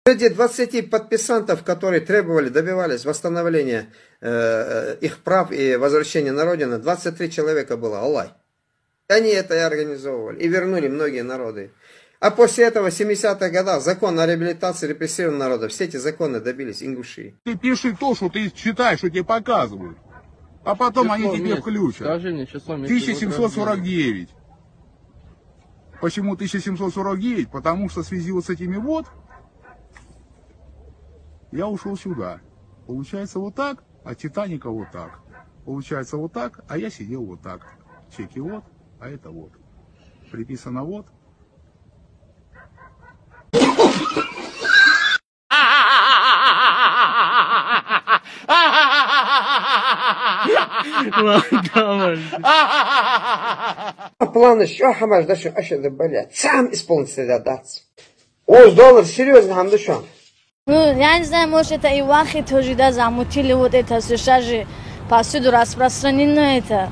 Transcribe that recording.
Среди 20 подписантов, которые требовали, добивались восстановления их прав и возвращения на родину, 23 человека было, Аллах. Они это и организовывали, и вернули многие народы. А после этого, в 70-х годах, закон о реабилитации репрессированных народов, все эти законы добились Ингушии. Ты пиши то, что ты читаешь, что тебе показывают. А потом число они тебе включат. Скажи мне число 1749. Почему 1749? Потому что в связи вот с этими вот, я ушел сюда. Получается вот так, а Титаника вот так. Получается вот так, а я сидел вот так. Чеки вот, а это вот. Приписано вот. Планы şu hamajda şu aşağıda böyle сам исполнитель отдаться. $100 серьезно ham şu an. Ну, я не знаю, может это и вахи тоже, да, замутили вот это, все же повсюду распространено это.